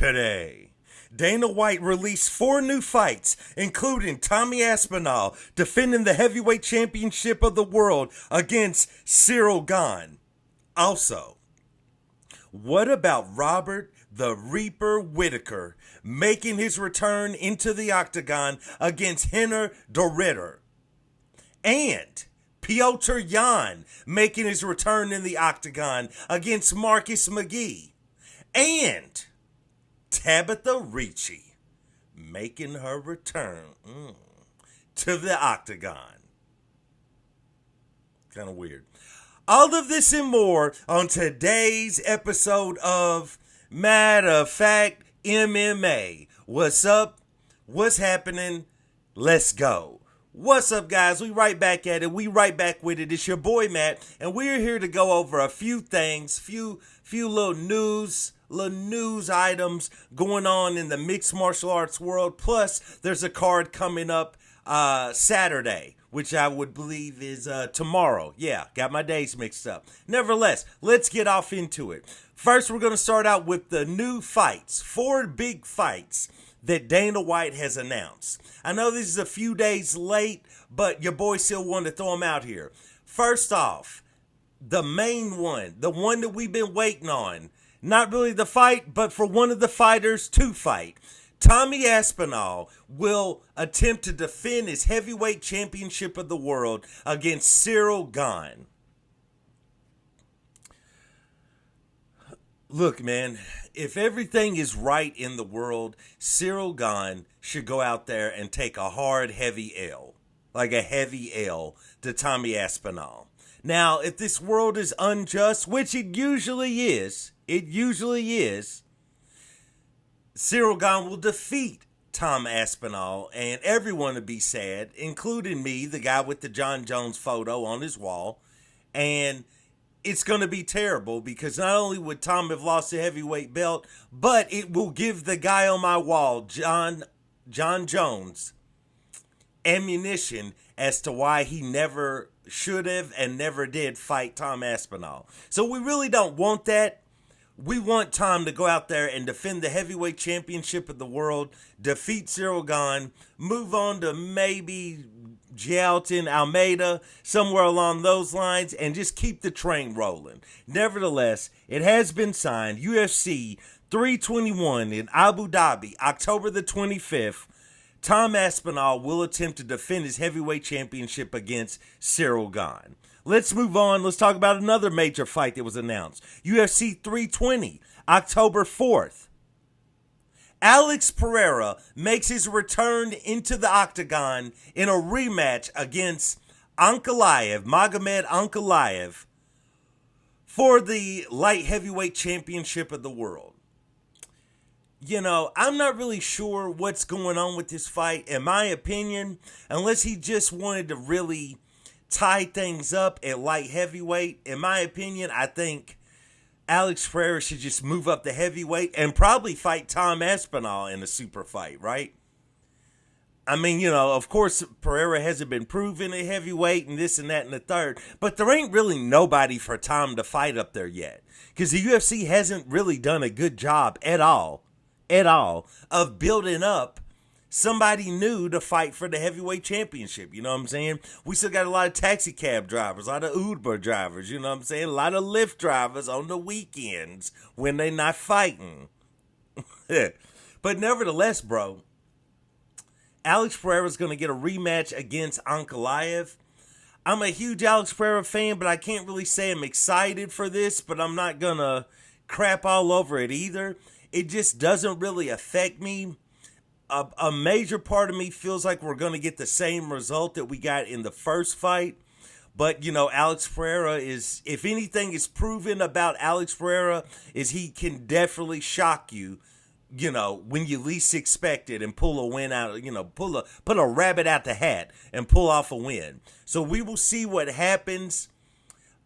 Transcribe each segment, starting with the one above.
Today, Dana White released 4 new fights, including Tommy Aspinall defending the heavyweight championship of the world against Ciryl Gane. Also, what about Robert the Reaper Whittaker making his return into the octagon against Reinier the Ritter? And Petr Yan making his return in the octagon against Marcus McGee. And Tabitha Ricci making her return to the octagon. Kind of weird. All of this and more on today's episode of Matter of Fact MMA. What's up? What's happening? Let's go. What's up, guys? We right back at it. We right back with it. It's your boy Matt, and we're here to go over a few things, few little news items going on in the mixed martial arts world. Plus, there's a card coming up Saturday, which I would believe is tomorrow. Yeah, got my days mixed up. Nevertheless, let's get off into it. First, we're going to start out with the new fights. 4 big fights that Dana White has announced. I know this is a few days late, but your boy still wanted to throw them out here. First off, the main one, the one that we've been waiting on. Not really the fight, but for one of the fighters to fight. Tommy Aspinall will attempt to defend his heavyweight championship of the world against Ciryl Gane. Look, man, if everything is right in the world, Ciryl Gane should go out there and take a hard, heavy L. Like a heavy L to Tommy Aspinall. Now, if this world is unjust, which it usually is, Ciryl Gane will defeat Tom Aspinall, and everyone will be sad, including me, the guy with the John Jones photo on his wall. And it's going to be terrible because not only would Tom have lost the heavyweight belt, but it will give the guy on my wall, John Jones, ammunition as to why he never should have and never did fight Tom Aspinall. So we really don't want that. We want Tom to go out there and defend the heavyweight championship of the world, defeat Ciryl Gane, move on to maybe Jalton, Almeida, somewhere along those lines, and just keep the train rolling. Nevertheless, it has been signed, UFC 321 in Abu Dhabi, October the 25th. Tom Aspinall will attempt to defend his heavyweight championship against Ciryl Gane. Let's move on. Let's talk about another major fight that was announced. UFC 320, October 4th. Alex Pereira makes his return into the octagon in a rematch against Ankalaev, Magomed Ankalaev, for the light heavyweight championship of the world. You know, I'm not really sure what's going on with this fight. In my opinion, unless he just wanted to really tie things up at light heavyweight, in my opinion, I think Alex Pereira should just move up the heavyweight and probably fight Tom Aspinall in a super fight, right? I mean, you know, of course, Pereira hasn't been proven at heavyweight and this and that and the third, but there ain't really nobody for Tom to fight up there yet because the UFC hasn't really done a good job at all of building up somebody new to fight for the heavyweight championship. You know what I'm saying? We still got a lot of taxi cab drivers, a lot of Uber drivers, you know what I'm saying? A lot of Lyft drivers on the weekends when they're not fighting. But nevertheless, bro, Alex Pereira's going to get a rematch against Ankalaev. I'm a huge Alex Pereira fan, but I can't really say I'm excited for this, but I'm not going to crap all over it either. It just doesn't really affect me. A major part of me feels like we're going to get the same result that we got in the first fight. But, you know, Alex Pereira is, if anything is proven about Alex Pereira, is he can definitely shock you, you know, when you least expect it and pull a win out, you know, put a rabbit out the hat and pull off a win. So we will see what happens.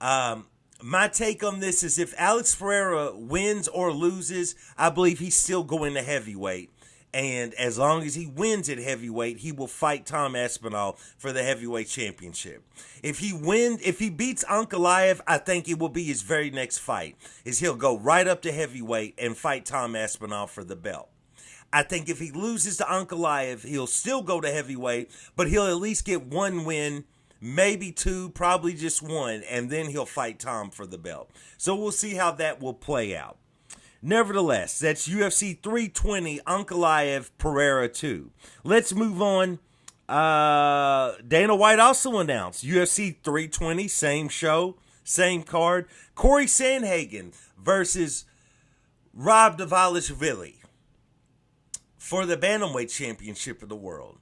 My take on this is if Alex Pereira wins or loses, I believe he's still going to heavyweight. And as long as he wins at heavyweight, he will fight Tom Aspinall for the heavyweight championship. If he beats Ankalaev, I think it will be his very next fight. Is he'll go right up to heavyweight and fight Tom Aspinall for the belt. I think if he loses to Ankalaev, he'll still go to heavyweight, but he'll at least get one win, maybe two, probably just one, and then he'll fight Tom for the belt. So we'll see how that will play out. Nevertheless, that's UFC 320, Ankalaev, Pereira 2. Let's move on. Dana White also announced UFC 320, same show, same card. Cory Sandhagen versus Rob Dvalishvili for the Bantamweight Championship of the world.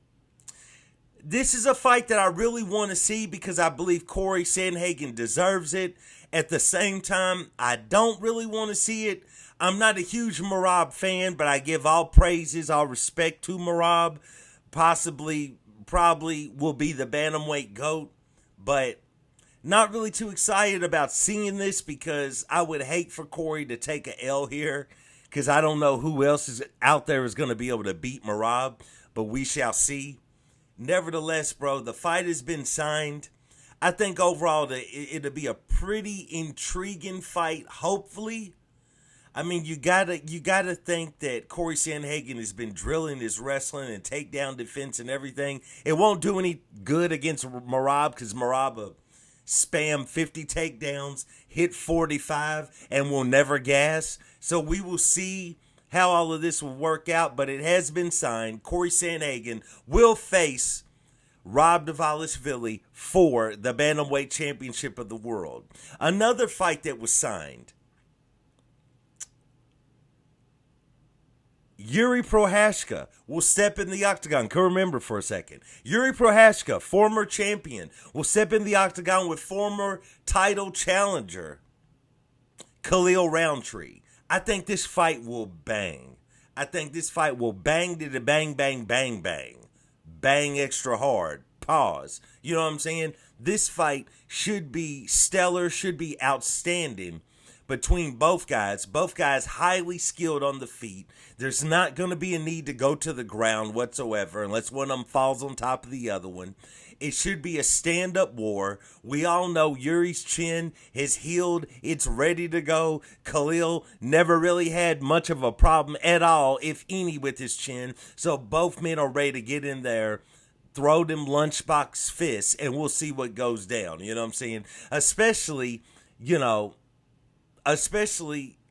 This is a fight that I really want to see because I believe Cory Sandhagen deserves it. At the same time, I don't really want to see it. I'm not a huge Merab fan, but I give all praises, all respect to Merab. Probably will be the Bantamweight GOAT, but not really too excited about seeing this because I would hate for Cory to take a L here because I don't know who else is out there is going to be able to beat Merab, but we shall see. Nevertheless, bro, the fight has been signed. I think overall it'll be a pretty intriguing fight, hopefully. I mean, you gotta think that Cory Sandhagen has been drilling his wrestling and takedown defense and everything. It won't do any good against Merab because Merab will spam 50 takedowns, hit 45, and will never gas. So we will see how all of this will work out, but it has been signed. Cory Sandhagen will face Rob Dvalishvili for the Bantamweight Championship of the world. Another fight that was signed. Jiri Prochazka will step in the octagon. Can remember for a second. Jiri Prochazka, former champion, will step in the octagon with former title challenger Khalil Roundtree. I think this fight will bang. I think this fight will bang to the bang, bang, bang, bang. Bang extra hard. Pause. You know what I'm saying? This fight should be stellar, should be outstanding between both guys. Both guys highly skilled on the feet. There's not going to be a need to go to the ground whatsoever unless one of them falls on top of the other one. It should be a stand-up war. We all know Yuri's chin has healed. It's ready to go. Khalil never really had much of a problem at all, if any, with his chin. So both men are ready to get in there, throw them lunchbox fists, and we'll see what goes down. You know what I'm saying? Especially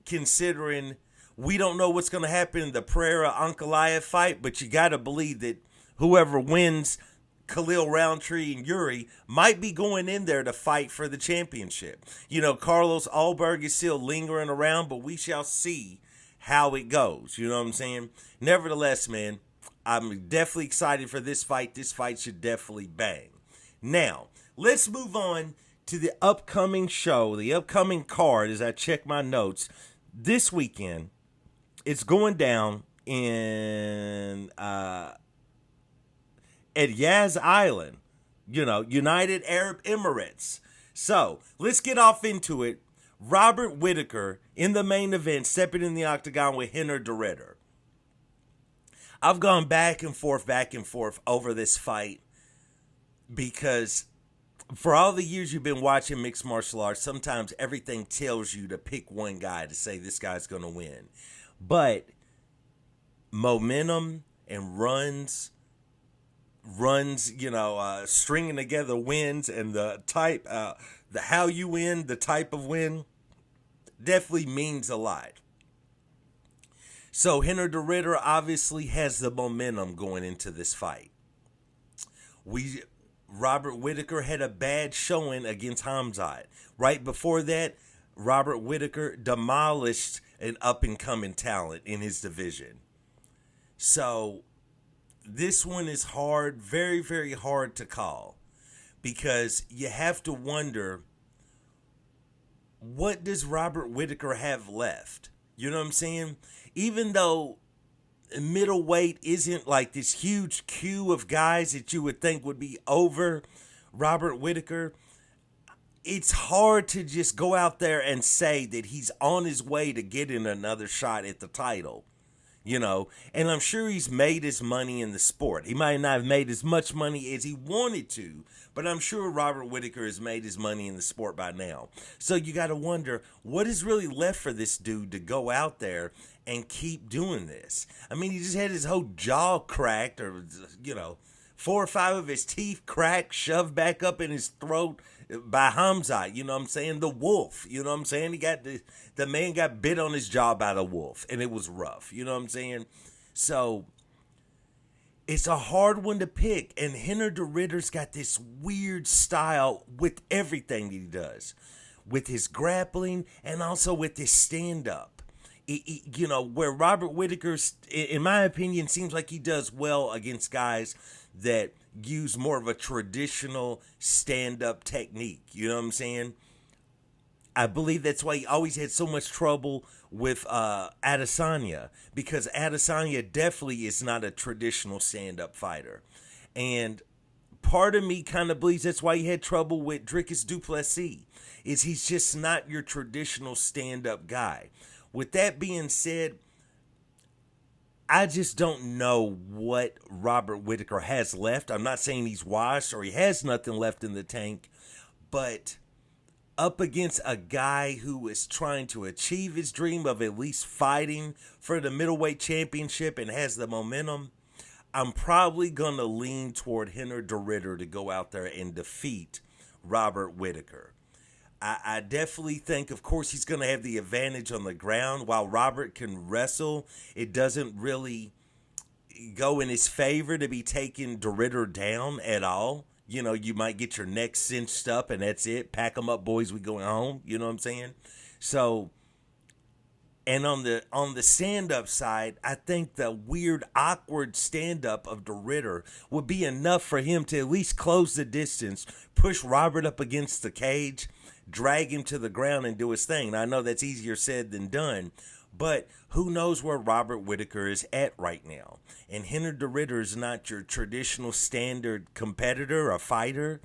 considering we don't know what's going to happen in the Pereira-Ankalaev fight, but you got to believe that whoever wins Khalil Roundtree and Jiri might be going in there to fight for the championship. You know, Carlos Ulberg is still lingering around, but we shall see how it goes. You know what I'm saying? Nevertheless, man, I'm definitely excited for this fight. This fight should definitely bang. Now, let's move on to the upcoming show, the upcoming card as I check my notes. This weekend, it's going down in at Yas Island, United Arab Emirates. So, let's get off into it. Robert Whittaker in the main event, stepping in the octagon with Reinier de Ridder. I've gone back and forth over this fight because for all the years you've been watching mixed martial arts, sometimes everything tells you to pick one guy to say this guy's going to win. But momentum and runs, stringing together wins, and the type, the how you win, the type of win, definitely means a lot. So Reinier de Ridder obviously has the momentum going into this fight. Robert Whittaker had a bad showing against Hamzat. Right before that, Robert Whittaker demolished an up-and-coming talent in his division. So this one is hard, very, very hard to call, because you have to wonder, what does Robert Whittaker have left? You know what I'm saying? Even though middleweight isn't like this huge queue of guys that you would think would be over Robert Whittaker, it's hard to just go out there and say that he's on his way to getting another shot at the title. and I'm sure he's made his money in the sport. He might not have made as much money as he wanted to, but I'm sure Robert Whittaker has made his money in the sport by now. So you got to wonder, what is really left for this dude to go out there and keep doing this? I mean, he just had his whole jaw cracked, or, 4 or 5 of his teeth cracked, shoved back up in his throat by Hamzat, you know what I'm saying? The wolf, you know what I'm saying? He got the man got bit on his jaw by the wolf, and it was rough, you know what I'm saying? So it's a hard one to pick, and Reinier de Ridder's got this weird style with everything that he does, with his grappling and also with his stand-up. Where Robert Whittaker, in my opinion, seems like he does well against guys that use more of a traditional stand-up technique. You know what I'm saying? I believe that's why he always had so much trouble with Adesanya, because Adesanya definitely is not a traditional stand-up fighter. And part of me kind of believes that's why he had trouble with Dricus du Plessis, is he's just not your traditional stand-up guy. With that being said, I just don't know what Robert Whittaker has left. I'm not saying he's washed or he has nothing left in the tank, but up against a guy who is trying to achieve his dream of at least fighting for the middleweight championship and has the momentum, I'm probably going to lean toward Reinier de Ridder to go out there and defeat Robert Whittaker. I definitely think, of course, he's going to have the advantage on the ground. While Robert can wrestle, it doesn't really go in his favor to be taking de Ridder down at all. You might get your neck cinched up and that's it. Pack them up, boys, we going home. You know what I'm saying? So, and on the stand-up side, I think the weird, awkward stand-up of de Ridder would be enough for him to at least close the distance, push Robert up against the cage, drag him to the ground and do his thing. Now, I know that's easier said than done, but who knows where Robert Whittaker is at right now. And Reinier de Ridder is not your traditional standard competitor or fighter,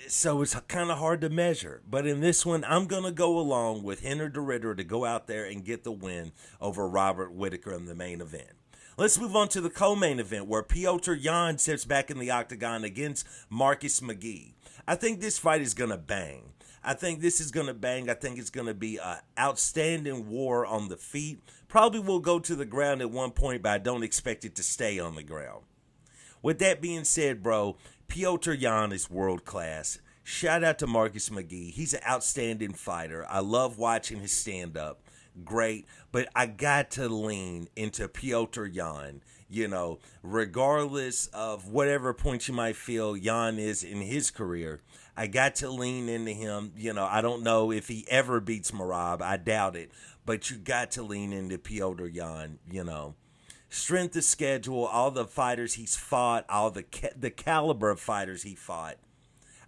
so it's kind of hard to measure. But in this one, I'm going to go along with Reinier de Ridder to go out there and get the win over Robert Whittaker in the main event. Let's move on to the co-main event, where Petr Yan steps back in the octagon against Marcus McGee. I think this fight is going to bang. I think this is going to bang. I think it's going to be an outstanding war on the feet. Probably will go to the ground at one point, but I don't expect it to stay on the ground. With that being said, bro, Petr Yan is world class. Shout out to Marcus McGee. He's an outstanding fighter. I love watching his stand-up. Great, but I got to lean into Petr Yan. Regardless of whatever point you might feel Yan is in his career, I got to lean into him. I don't know if he ever beats Merab. I doubt it, but you got to lean into Petr Yan. Strength of schedule, all the fighters he's fought, all the caliber of fighters he fought.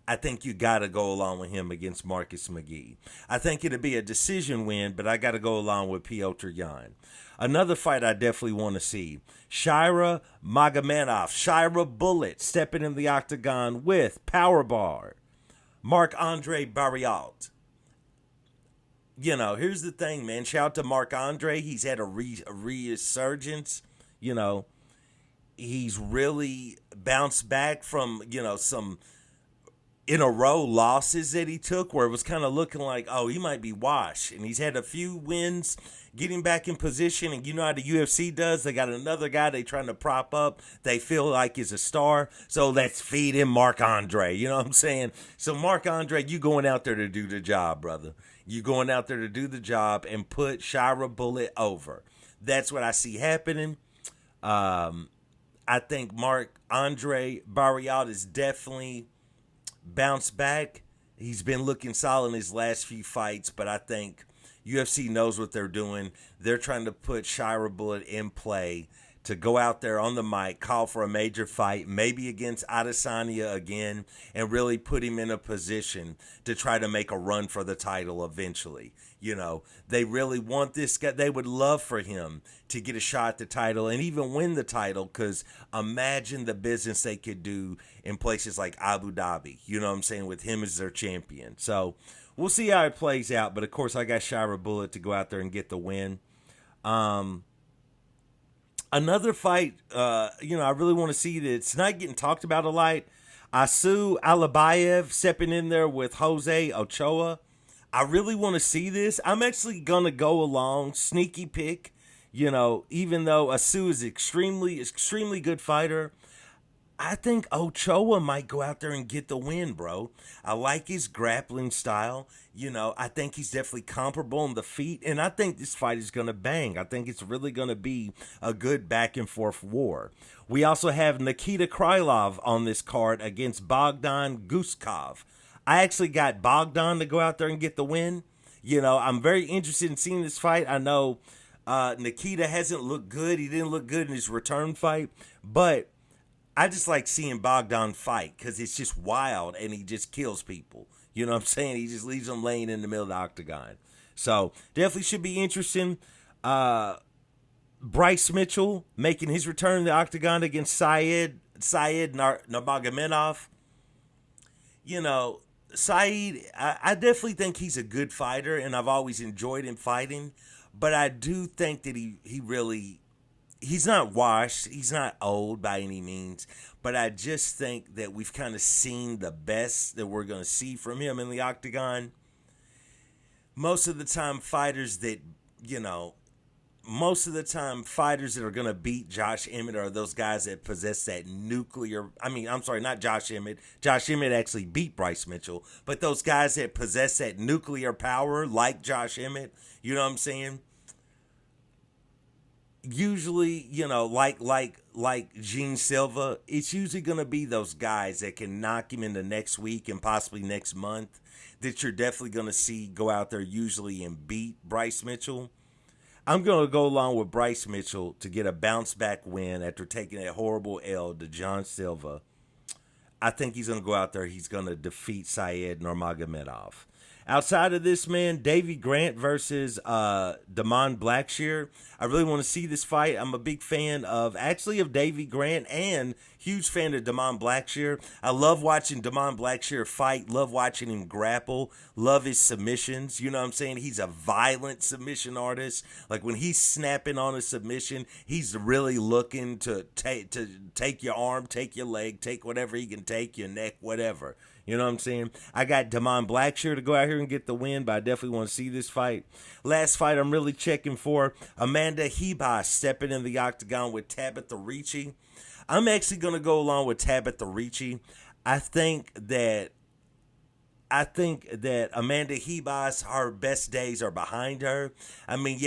I think you got to go along with him against Marcus McGee. I think it'll be a decision win, but I got to go along with Petr Yan. Another fight I definitely want to see. Ciryl Magomed, Ciryl Bullet, stepping in the octagon with Powerbar, Marc-Andre Barriault. Here's the thing, man. Shout out to Marc-Andre. He's had a resurgence. He's really bounced back from, some in a row losses that he took where it was kind of looking like, oh, he might be washed. And he's had a few wins getting back in position. And you know how the UFC does? They got another guy they trying to prop up. They feel like is a star. So let's feed him Marc-Andre. You know what I'm saying? So Marc-Andre, you going out there to do the job, brother. You going out there to do the job and put Ciryl Bullet over. That's what I see happening. I think Marc-Andre Barriault is definitely bounced back. He's been looking solid in his last few fights, but I think UFC knows what they're doing. They're trying to put Ciryl Bullet in play to go out there on the mic, call for a major fight, maybe against Adesanya again, and really put him in a position to try to make a run for the title eventually. They really want this guy. They would love for him to get a shot at the title and even win the title, because imagine the business they could do in places like Abu Dhabi, you know what I'm saying, with him as their champion. So we'll see how it plays out, but of course I got Ciryl Bullet to go out there and get the win. Another fight, I really want to see that it's not getting talked about a lot. Ankalaev stepping in there with Jose Ochoa. I really want to see this. I'm actually going to go along, sneaky pick, even though Asu is extremely good fighter. I think Ochoa might go out there and get the win, bro. I like his grappling style. I think he's definitely comparable on the feet, and I think this fight is going to bang. I think it's really going to be a good back and forth war. We also have Nikita Krylov on this card against Bogdan Guskov. I actually got Bogdan to go out there and get the win. I'm very interested in seeing this fight. I know Nikita hasn't looked good. He didn't look good in his return fight, but I just like seeing Bogdan fight because it's just wild and he just kills people. You know what I'm saying? He just leaves them laying in the middle of the octagon. So definitely should be interesting. Bryce Mitchell making his return to the octagon against Said Nurmagomedov. Said, I definitely think he's a good fighter, and I've always enjoyed him fighting. But I do think that he's not washed. He's not old by any means. But I just think that we've kind of seen the best that we're going to see from him in the octagon. Most of the time, fighters that are going to beat Josh Emmett are those guys that possess that nuclear. Not Josh Emmett. Josh Emmett actually beat Bryce Mitchell. But those guys that possess that nuclear power, like Josh Emmett, you know what I'm saying? Usually, like Gene Silva, it's usually going to be those guys that can knock him in the next week and possibly next month that you're definitely going to see go out there usually and beat Bryce Mitchell. I'm going to go along with Bryce Mitchell to get a bounce back win after taking that horrible L to John Silva. I think he's going to go out there. He's going to defeat Said Nurmagomedov. Outside of this, man, Davy Grant versus Damon Blackshear. I really want to see this fight. I'm a big fan of Davy Grant and huge fan of Damon Blackshear. I love watching Damon Blackshear fight. Love watching him grapple. Love his submissions. You know what I'm saying? He's a violent submission artist. Like when he's snapping on a submission, he's really looking to take your arm, take your leg, take whatever he can take, your neck, whatever. You know what I'm saying? I got Damon Blackshear to go out here and get the win, but I definitely want to see this fight. Last fight I'm really checking for, Amanda Ribas stepping in the octagon with Tabitha Ricci. I'm actually going to go along with Tabitha Ricci. I think that Amanda Ribas, her best days are behind her.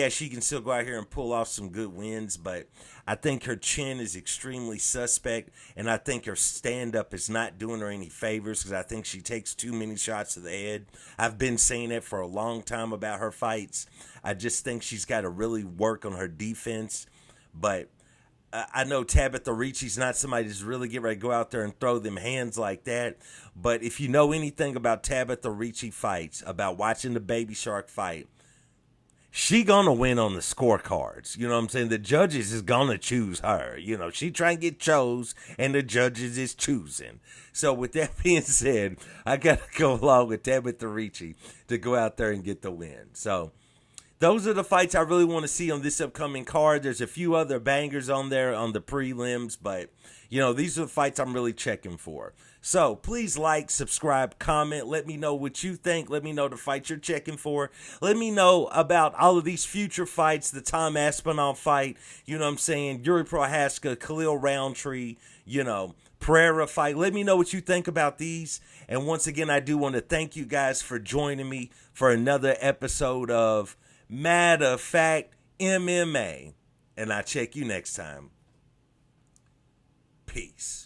She can still go out here and pull off some good wins, but I think her chin is extremely suspect, and I think her stand-up is not doing her any favors because I think she takes too many shots to the head. I've been saying that for a long time about her fights. I just think she's got to really work on her defense, but I know Tabitha Ricci's not somebody that's really get ready to go out there and throw them hands like that. But if you know anything about Tabitha Ricci fights, about watching the Baby Shark fight, she gonna win on the scorecards. You know what I'm saying? The judges is gonna choose her. She trying to get chose, and the judges is choosing. So with that being said, I gotta go along with Tabitha Ricci to go out there and get the win. So those are the fights I really want to see on this upcoming card. There's a few other bangers on there on the prelims, but, these are the fights I'm really checking for. So please like, subscribe, comment. Let me know what you think. Let me know the fights you're checking for. Let me know about all of these future fights, the Tom Aspinall fight, you know what I'm saying, Jiri Prochazka, Khalil Roundtree, Pereira fight. Let me know what you think about these. And once again, I do want to thank you guys for joining me for another episode of Matter of Fact MMA, and I'll check you next time. Peace.